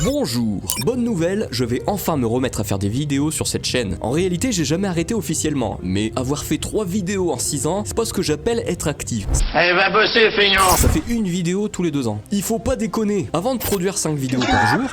Bonjour. Bonne nouvelle, je vais enfin me remettre à faire des vidéos sur cette chaîne. En réalité, j'ai jamais arrêté officiellement, mais avoir fait 3 vidéos en 6 ans, c'est pas ce que j'appelle être actif. Allez, va bosser, feignant. Ça fait une vidéo tous les 2 ans. Il faut pas déconner. Avant de produire 5 vidéos par jour,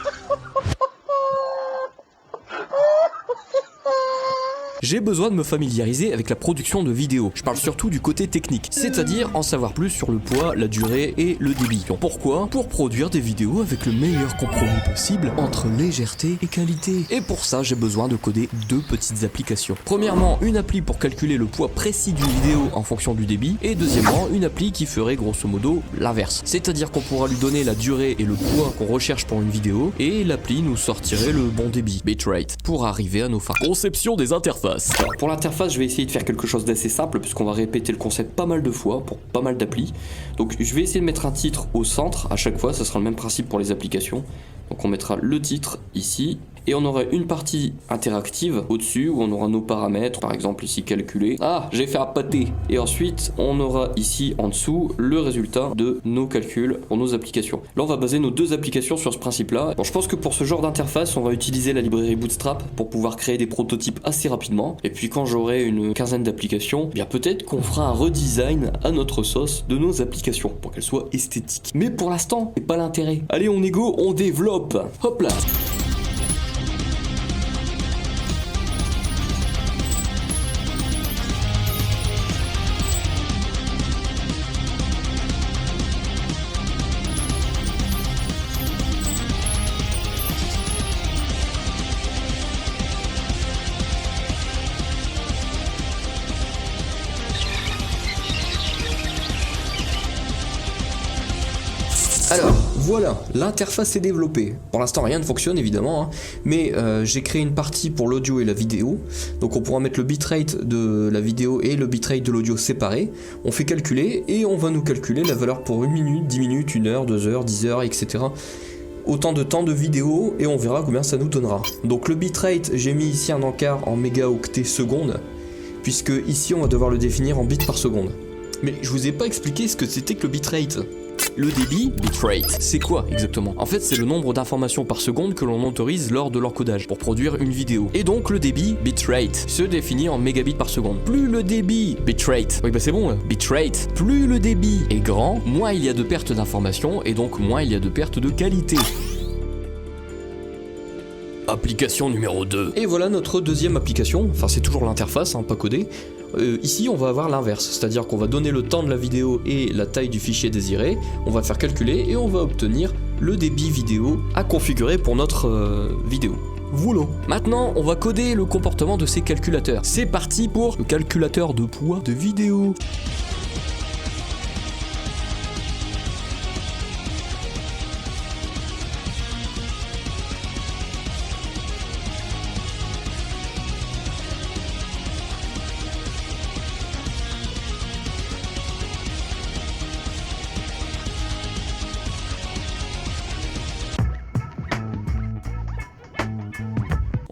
j'ai besoin de me familiariser avec la production de vidéos. Je parle surtout du côté technique, c'est-à-dire en savoir plus sur le poids, la durée et le débit. Pourquoi ? Pour produire des vidéos avec le meilleur compromis possible entre légèreté et qualité. Et pour ça, j'ai besoin de coder 2 petites applications. Premièrement, une appli pour calculer le poids précis d'une vidéo en fonction du débit, et deuxièmement, une appli qui ferait grosso modo l'inverse. C'est-à-dire qu'on pourra lui donner la durée et le poids qu'on recherche pour une vidéo, et l'appli nous sortirait le bon débit, bitrate, pour arriver à nos fins. Conception des interfaces. Alors pour l'interface, je vais essayer de faire quelque chose d'assez simple puisqu'on va répéter le concept pas mal de fois pour pas mal d'applis. Donc je vais essayer de mettre un titre au centre à chaque fois, ça sera le même principe pour les applications. Donc on mettra le titre ici. Et on aura une partie interactive au-dessus où on aura nos paramètres, par exemple ici calculer. Ah, j'ai fait un pâté. Et ensuite, on aura ici en dessous le résultat de nos calculs pour nos applications. Là, on va baser nos 2 applications sur ce principe-là. Bon, je pense que pour ce genre d'interface, on va utiliser la librairie Bootstrap pour pouvoir créer des prototypes assez rapidement. Et puis quand j'aurai une quinzaine d'applications, bien peut-être qu'on fera un redesign à notre sauce de nos applications pour qu'elles soient esthétiques. Mais pour l'instant, c'est pas l'intérêt. Allez, on est go, on développe. Hop là. Alors, voilà, l'interface est développée. Pour l'instant, rien ne fonctionne évidemment, hein, mais j'ai créé une partie pour l'audio et la vidéo. Donc on pourra mettre le bitrate de la vidéo et le bitrate de l'audio séparés. On fait calculer et on va nous calculer la valeur pour 1 minute, 10 minutes, 1 heure, 2 heures, 10 heures, etc. Autant de temps de vidéo et on verra combien ça nous donnera. Donc le bitrate, j'ai mis ici un encart en mégaoctets secondes, puisque ici on va devoir le définir en bits par seconde. Mais je vous ai pas expliqué ce que c'était que le bitrate. Le débit, bitrate, c'est quoi exactement? En fait, c'est le nombre d'informations par seconde que l'on autorise lors de l'encodage pour produire une vidéo. Et donc le débit, bitrate, se définit en mégabits par seconde. Plus le débit, bitrate, oui bah c'est bon, bitrate, plus le débit est grand, moins il y a de pertes d'informations et donc moins il y a de pertes de qualité. Application numéro 2. Et voilà notre deuxième application, enfin c'est toujours l'interface, hein, pas codé. Ici on va avoir l'inverse, c'est-à-dire qu'on va donner le temps de la vidéo et la taille du fichier désiré, on va faire calculer et on va obtenir le débit vidéo à configurer pour notre vidéo. Voilà. Maintenant on va coder le comportement de ces calculateurs. C'est parti pour le calculateur de poids de vidéo.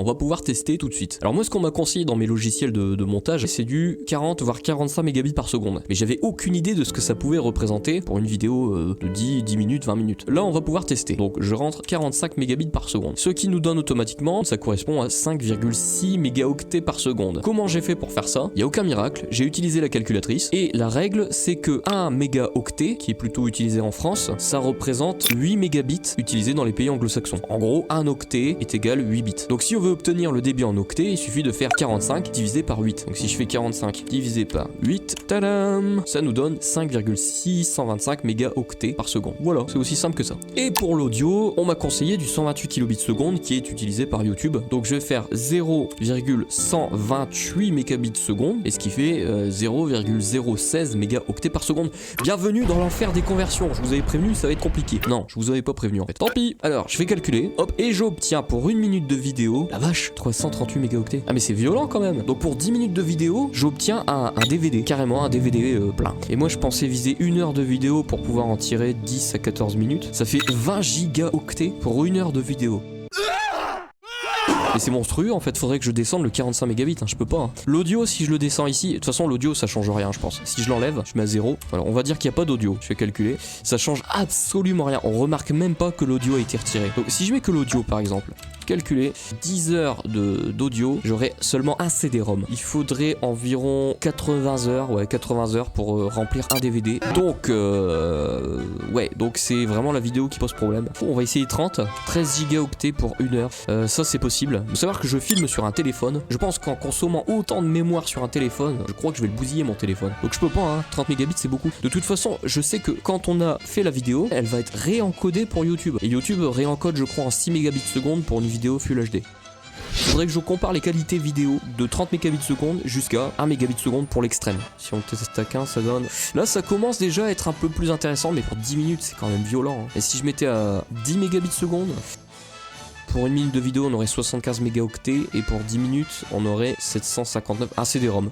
On va pouvoir tester tout de suite. Alors moi ce qu'on m'a conseillé dans mes logiciels de montage, c'est du 40 voire 45 mégabits par seconde. Mais j'avais aucune idée de ce que ça pouvait représenter pour une vidéo de 10 minutes, 20 minutes. Là on va pouvoir tester. Donc je rentre 45 mégabits par seconde. Ce qui nous donne automatiquement, ça correspond à 5,6 mégaoctets par seconde. Comment j'ai fait pour faire ça? Il n'y a aucun miracle, j'ai utilisé la calculatrice. Et la règle c'est que 1 mégaoctet, qui est plutôt utilisé en France, ça représente 8 mégabits utilisés dans les pays anglo-saxons. En gros, 1 octet est égal 8 bits. Donc si on veut obtenir le débit en octets, il suffit de faire 45 divisé par 8. Donc si je fais 45 divisé par 8, tadam, ça nous donne 5,625 mégaoctets par seconde. Voilà, c'est aussi simple que ça. Et pour l'audio, on m'a conseillé du 128 kilobits seconde qui est utilisé par YouTube. Donc je vais faire 0,128 mégabits seconde, et ce qui fait 0,016 mégaoctets par seconde. Bienvenue dans l'enfer des conversions. Je vous avais prévenu, ça va être compliqué. Non, je vous avais pas prévenu en fait. Tant pis. Alors, je vais calculer, hop, et j'obtiens pour 1 minute de vidéo, la vache, 338 mégaoctets. Ah mais c'est violent quand même. Donc pour 10 minutes de vidéo, j'obtiens un DVD, carrément un DVD plein. Et moi je pensais viser 1 heure de vidéo pour pouvoir en tirer 10 à 14 minutes. Ça fait 20 gigaoctets pour 1 heure de vidéo. Et c'est monstrueux en fait, faudrait que je descende le 45 mégabits, hein, je peux pas. Hein. L'audio, si je le descends ici, de toute façon l'audio ça change rien je pense. Si je l'enlève, je mets à 0, voilà, on va dire qu'il n'y a pas d'audio, je vais calculer, ça change absolument rien, on remarque même pas que l'audio a été retiré. Donc si je mets que l'audio par exemple, calculer 10 heures d'audio, j'aurai seulement un CD-ROM. Il faudrait environ 80 heures, ouais 80 heures pour remplir un DVD. Donc ouais, donc c'est vraiment la vidéo qui pose problème. On va essayer 30, 13 gigaoctets pour 1 heure. Ça c'est possible. Il faut savoir que je filme sur un téléphone. Je pense qu'en consommant autant de mémoire sur un téléphone, je crois que je vais le bousiller mon téléphone. Donc je peux pas, hein, 30 mégabits c'est beaucoup. De toute façon, je sais que quand on a fait la vidéo, elle va être réencodée pour YouTube. Et YouTube réencode je crois en 6 mégabits seconde pour une vidéo Full HD. Il faudrait que je compare les qualités vidéo de 30 mégabits seconde jusqu'à 1 mégabit seconde pour l'extrême. Si on teste à 15, ça donne... Là, ça commence déjà à être un peu plus intéressant, mais pour 10 minutes, c'est quand même violent. Hein. Et si je mettais à 10 mégabits seconde, pour 1 minute de vidéo, on aurait 75 mégaoctets, et pour 10 minutes, on aurait 759... Ah, CD-ROM.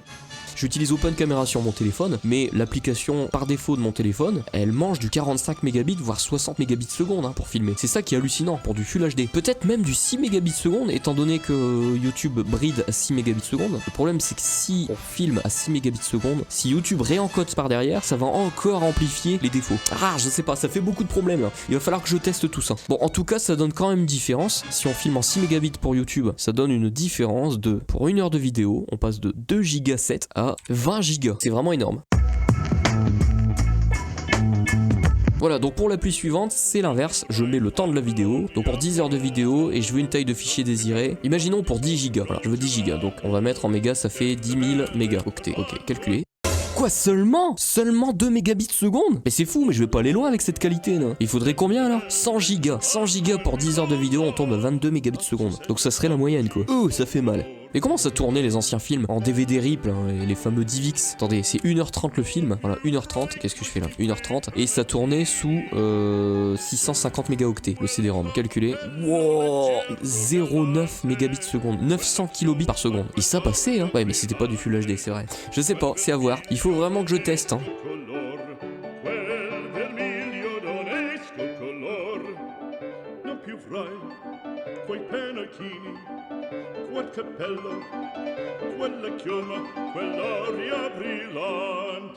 J'utilise Open Camera sur mon téléphone, mais l'application par défaut de mon téléphone, elle mange du 45 mégabits voire 60 mégabits seconde hein, pour filmer. C'est ça qui est hallucinant pour du Full HD. Peut-être même du 6 mégabits seconde, étant donné que YouTube bride à 6 mégabits seconde. Le problème c'est que si on filme à 6 mégabits seconde, si YouTube réencode par derrière, ça va encore amplifier les défauts. Ah, je sais pas, ça fait beaucoup de problèmes. Hein. Il va falloir que je teste tout ça. Bon, en tout cas, ça donne quand même une différence. Si on filme en 6 mégabits pour YouTube, ça donne une différence de, pour 1 heure de vidéo, on passe de 2 Go 7 à 20 Go. C'est vraiment énorme. Voilà, donc pour l'appli suivante, c'est l'inverse, je mets le temps de la vidéo, donc pour 10 heures de vidéo, et je veux une taille de fichier désirée, imaginons pour 10 Go, voilà, je veux 10 Go, donc on va mettre en mégas, ça fait 10 000 mégaoctets, ok, calculé. Quoi, seulement 2 mégabits seconde? Mais c'est fou, mais je vais pas aller loin avec cette qualité là. Il faudrait combien là? 100 gigas. 100 gigas pour 10 heures de vidéo, on tombe à 22 mégabits seconde. Donc ça serait la moyenne quoi. Oh, ça fait mal. Mais comment ça tournait les anciens films en DVD RIP, là, les fameux DivX? Attendez, c'est 1h30 le film. Voilà, 1h30. Qu'est-ce que je fais là? 1h30. Et ça tournait sous 650 mégaoctets, le CD-ROM. Calculé. Wow, 0,9 mégabits seconde. 900 kilobits par seconde. Et ça passait, hein. Ouais, mais c'était pas du Full HD, c'est vrai. Je sais pas, c'est à voir. Il faut vraiment que je teste, hein. Quel cappello, quella chioma, quell'aria brillante.